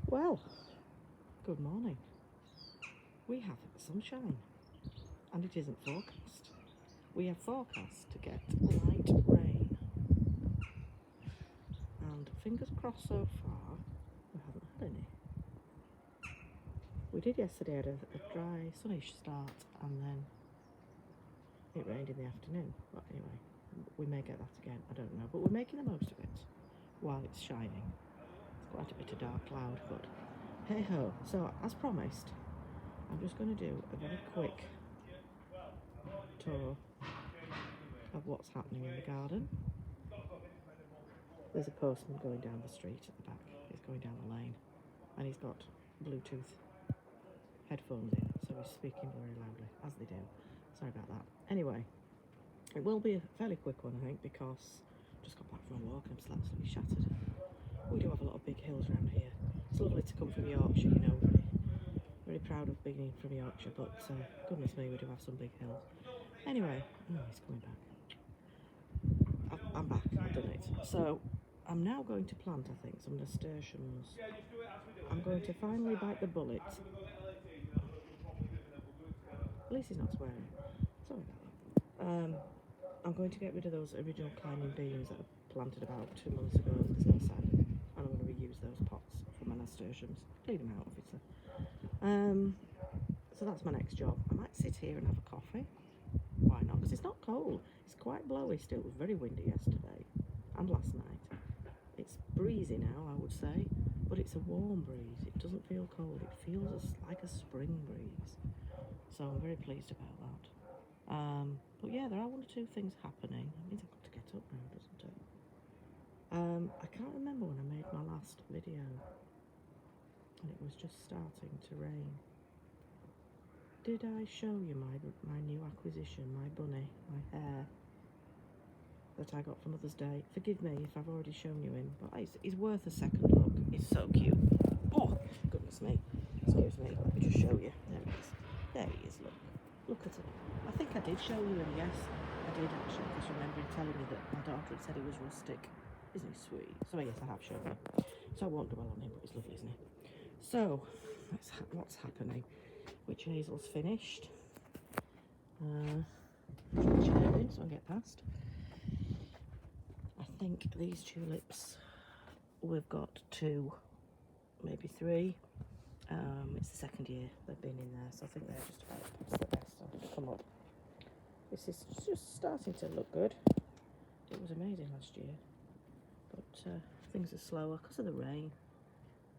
Well, good morning. We have sunshine and it isn't forecast. We have forecast to get light rain. And fingers crossed so far, we haven't had any. We did yesterday had a dry, sunnish start and then it rained in the afternoon. But anyway, we may get that again, I don't know. But we're making the most of it while it's shining. It's quite a bit of dark cloud, but hey ho. So, as promised, I'm just going to do a very quick tour of what's happening in the garden. There's a postman going down the street at the back. He's going down the lane and he's got Bluetooth headphones in, so he's speaking very loudly, as they do. Sorry about that. Anyway, it will be a fairly quick one, I think, because I just got back from a walk and I'm still absolutely shattered. We do have a lot of big hills around here. It's lovely to come from Yorkshire, you know, very proud of being from Yorkshire, but goodness me, we do have some big hills. Anyway, he's coming back. I'm back, I've done it. So, I'm now going to plant, I think, some nasturtiums. I'm going to finally bite the bullet. At least he's not swearing. Sorry about that. I'm going to get rid of those original climbing beans that I planted about 2 months ago. There's no sign. And I'm going to reuse those pots for my nasturtiums. Clean them out, obviously. So that's my next job. I might sit here and have a coffee. Why not? Because it's not cold. It's quite blowy still. It was very windy yesterday and last night. It's breezy now, I would say, but it's a warm breeze. It doesn't feel cold. It feels like a spring breeze. So I'm very pleased about that. But yeah, there are one or two things happening. It means I've got to get up now, doesn't it? I can't remember when I made my last video and it was just starting to rain. Did I show you my new acquisition, my bunny, my hare that I got for Mother's Day? Forgive me if I've already shown you him, but he's worth a second look. He's so cute. Oh, goodness me. Excuse me, let me just show you. There he is. There he is, look at him. I think I did show you him, yes. I did actually, because remember him telling me that my daughter had said he was rustic. Isn't he sweet? So yes, I have shown him. So I won't dwell on him, but he's lovely, isn't he? So, what's happening? Witch hazel's finished. Chair in so I can get past. I think these tulips, we've got 2, maybe 3. It's the second year they've been in there, so I think they're just about past the best. I'm going to come up. This is just starting to look good. It was amazing last year, but things are slower because of the rain.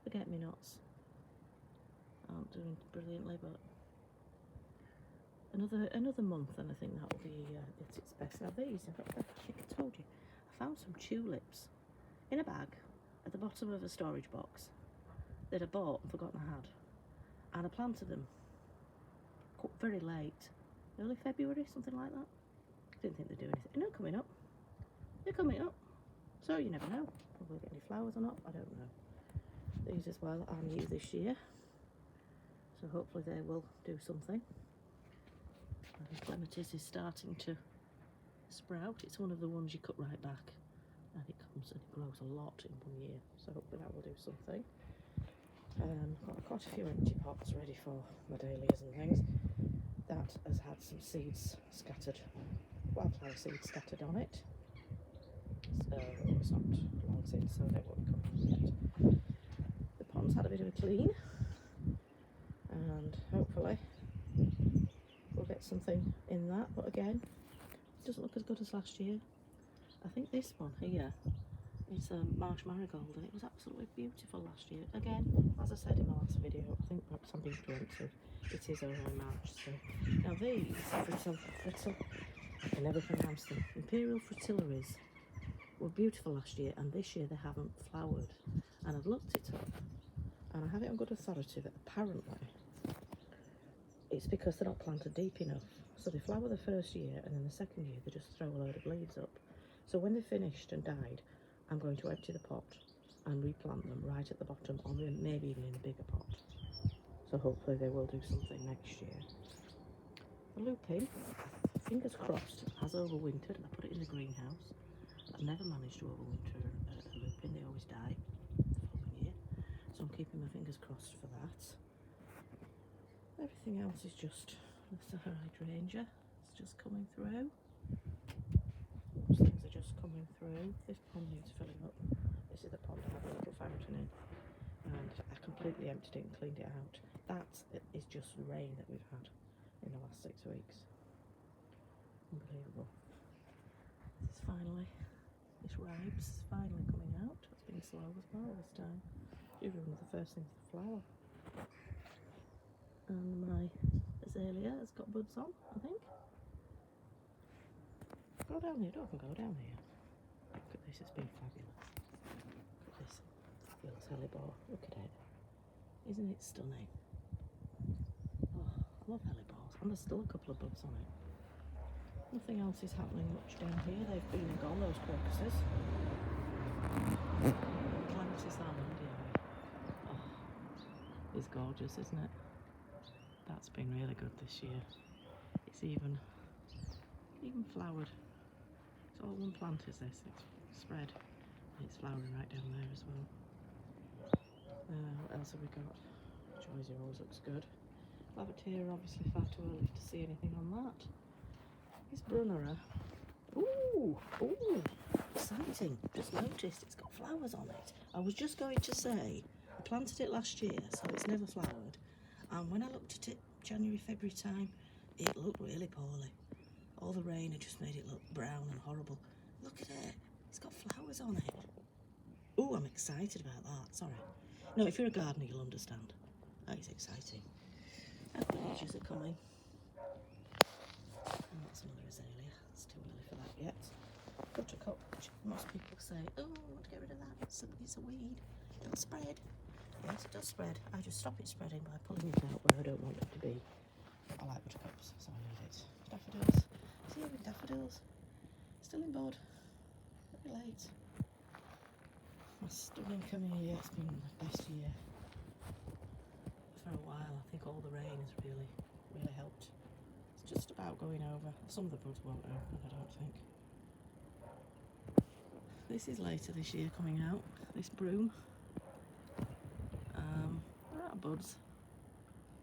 Forget-me-nots aren't doing brilliantly, but another month and I think that will be at its best. Now these, I think I told you, I found some tulips in a bag at the bottom of a storage box that I bought and forgotten I had, and I planted them very late, early February, something like that. Didn't think they'd do anything, and they're coming up, so you never know, probably get any flowers or not, I don't know. These as well are new this year, so hopefully they will do something. Clematis is starting to sprout. It's one of the ones you cut right back and it comes and it grows a lot in 1 year, so hopefully that will do something. Got quite a few empty pots ready for my dahlias and things. That has had some seeds scattered, wildflower seeds scattered on it, so it's not long since, so they won't come yet. The pond's had a bit of a clean and hopefully we'll get something in that, but again, it doesn't look as good as last year. I think this one here is a marsh marigold and it was absolutely beautiful last year. Again, as I said in my last video, I think perhaps I'm being preemptive. It is only March, so. Now these, frittle, I can never pronounce them, Imperial Fritillaries, were beautiful last year and this year they haven't flowered. And I've looked it up and I have it on good authority that apparently it's because they're not planted deep enough. So they flower the first year and then the second year they just throw a load of leaves up. So when they're finished and died, I'm going to empty the pot and replant them right at the bottom, or maybe even in a bigger pot. So hopefully they will do something next year. The lupin, fingers crossed, has overwintered. I put it in the greenhouse. I've never managed to overwinter a lupin, they always die the following year. So I'm keeping my fingers fingers crossed for that. Everything else is just the Sahara hydrangea. It's just coming through. Those things are just coming through. This pond needs filling up. This is the pond I have a little fountain in, and I completely emptied it and cleaned it out. That is just the rain that we've had in the last 6 weeks. Unbelievable. This ribes is finally coming out. It's been slow as well this time. Usually one of the first things to flower. And my azalea has got buds on, I think. Go down here, don't go down here. Look at this, it's been fabulous. Look at this fabulous hellebore. Look at it. Isn't it stunning? Oh, I love hellebores. And there's still a couple of buds on it. Nothing else is happening much down here. They've been and gone, those crocuses. Clematis almond, yeah. Oh, it's gorgeous, isn't it? That's been really good this year. It's even flowered. It's all one plant is this. It's spread. And it's flowering right down there as well. What else have we got? Joysia always looks good. Lavateria, obviously far too early to see anything on that. This Brunnera. Ooh, exciting. Just noticed it's got flowers on it. I was just going to say, I planted it last year, so it's never flowered. And when I looked at it January, February time, it looked really poorly. All the rain had just made it look brown and horrible. Look at it. It's got flowers on it. Oh, I'm excited about that. Sorry. No, if you're a gardener, you'll understand. That is exciting. Villagers are coming. And that's another azalea. It's too early for that yet. Buttercup, which most people say, oh, I want to get rid of that. It's a weed. It'll spread. Yes, it does spread. I just stop it spreading by pulling it out where I don't want it to be. I like buttercups, so I leave it. Daffodils. See with daffodils. Still in bud. Very late. My stunning camellia. It's been the best year for a while. I think all the rain has really helped. It's just about going over. Some of the buds won't open, I don't think. This is later this year coming out. This broom. There are buds.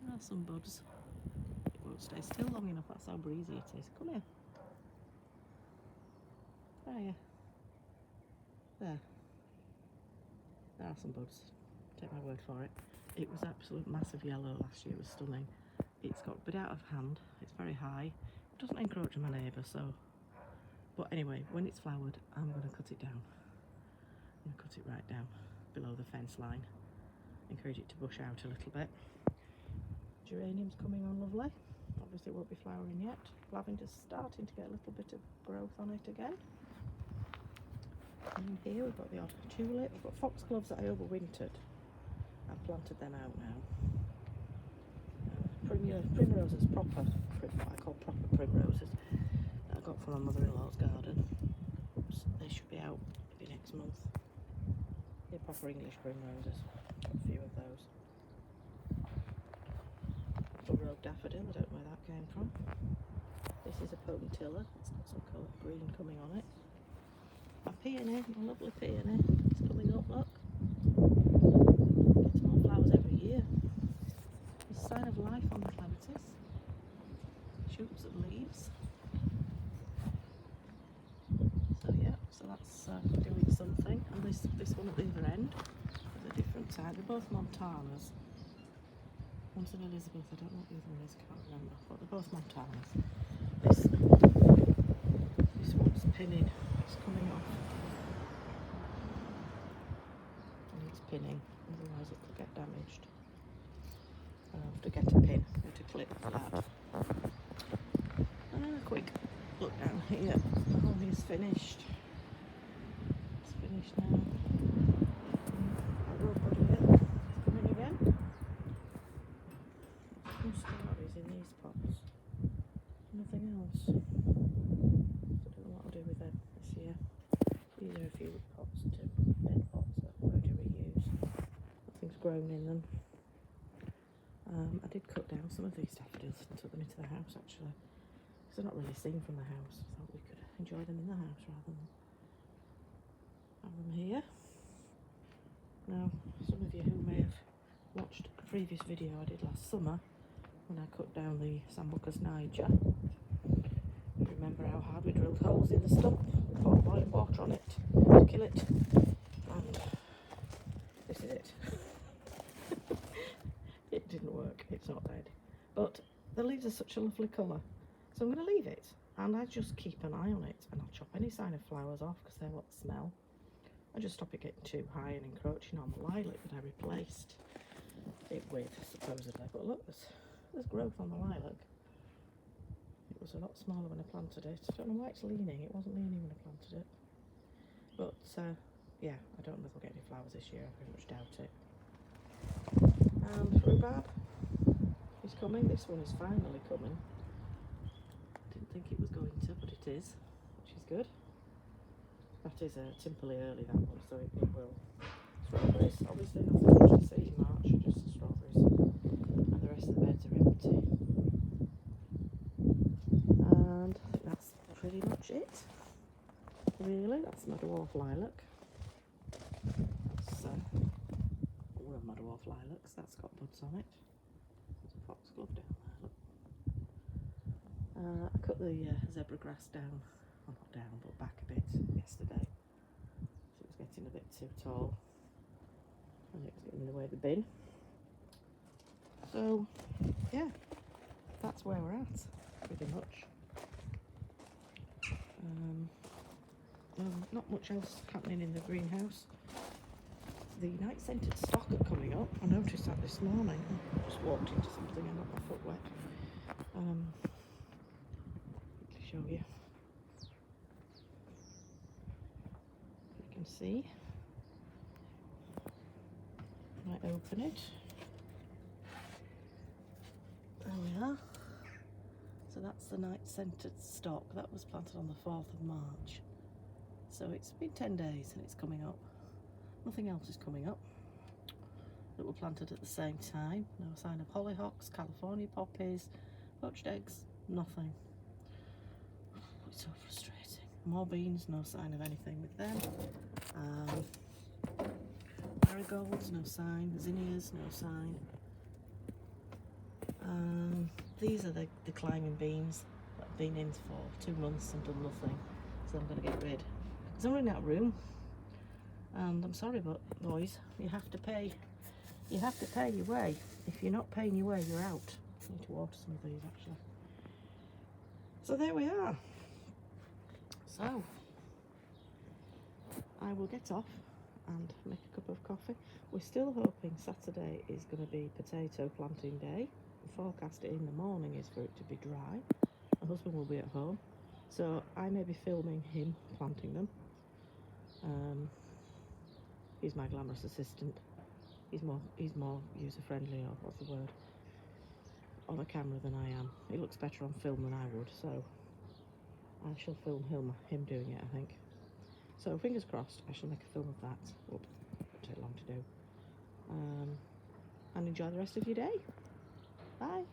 There are some buds. It won't stay still long enough. That's how breezy it is. Come here. Where are you? There. There are some buds. Take my word for it. It was absolute massive yellow last year. It was stunning. It's got a bit out of hand. It's very high. It doesn't encroach on my neighbour, so. But anyway, when it's flowered, I'm going to cut it down. I'm going to cut it right down below the fence line. Encourage it to bush out a little bit. Geranium's coming on lovely. Obviously it won't be flowering yet. Lavender's starting to get a little bit of growth on it again. And here we've got the odd tulip. We've got foxgloves that I overwintered. I've planted them out now. Primroses, what I call proper primroses, that I got from my mother-in-law's garden. Oops, they should be out maybe next month. They're proper English primroses. Got a few of those. Rogue daffodil, I don't know where that came from. This is a potentilla. It's got some colour green coming on it. My peony, my lovely peony, it's coming up, look. Gets more flowers every year. It's a sign of life on the clematis. Shoots and leaves. So yeah, so that's doing something. And this one at the other end is a different type. They're both Montanas. One's an Elizabeth, I don't know what the other one is, can't remember. But they're both Montanas. This one's pinning. It's coming off. And it's pinning, otherwise it could get damaged. I'll have to get a pin, get a clip for that. And then a quick look down here. The whole thing's finished. It's finished now. Our rhubarb here is coming again. No strawberries in these pots. Nothing else. I don't know what I'll do with them this year. These are a few pots too. Dead pots that I'm going to reuse. Nothing's grown in them. I did cut down some of these daffodils and took them into the house actually. Because they're not really seen from the house. I thought we could enjoy them in the house rather than have them here. Now, some of you who may have watched a previous video I did last summer when I cut down the Sambucus niger. Remember how hard we drilled holes in the stump, poured boiling water on it to kill it, and this is it. It didn't work, it's not dead. But the leaves are such a lovely colour, so I'm going to leave it, and I just keep an eye on it, and I'll chop any sign of flowers off because they're what smell. I just stop it getting too high and encroaching on the lilac that I replaced it with, supposedly. But look, there's growth on the lilac. It was a lot smaller when I planted it. I don't know why it's leaning. It wasn't leaning when I planted it. But yeah, I don't know if I'll get any flowers this year. I very much doubt it. And rhubarb is coming. This one is finally coming. Didn't think it was going to, but it is, which is good. That is timperly early, that one, so it will. Strawberries, obviously nothing much to see in March, just the strawberries. And the rest of the beds are empty. And I think that's pretty much it. Really, that's my dwarf lilac. That's one of my dwarf lilacs. That's got buds on it. There's a foxglove down there, look. I cut the zebra grass down, well not down, but back a bit yesterday. So it was getting a bit too tall. And it was getting in the way of the bin. So, yeah, that's where we're at, pretty much. Well, not much else happening in the greenhouse. The night scented stock are coming up. I noticed that this morning. I just walked into something and got my foot wet. Quickly show you. You can see. I might open it. There we are. So that's the night scented stock. That was planted on the 4th of March. So it's been 10 days and it's coming up. Nothing else is coming up that were planted at the same time. No sign of hollyhocks, California poppies, poached eggs, nothing. It's so frustrating. More beans, no sign of anything with them. Marigolds, no sign. Zinnias, no sign. These are the climbing beans that I've been in for 2 months and done nothing. So I'm going to get rid. Because I'm running out of room. And I'm sorry, but boys, you have to pay. You have to pay your way. If you're not paying your way, you're out. I need to water some of these actually. So there we are. So I will get off and make a cup of coffee. We're still hoping Saturday is going to be potato planting day. The forecast in the morning is for it to be dry. My husband will be at home, so I may be filming him planting them. He's my glamorous assistant. He's more user-friendly, or what's the word, on a camera than I am. He looks better on film than I would, so I shall film him doing it, I think. So fingers crossed, I shall make a film of that. Won't take long to do. And enjoy the rest of your day. Bye.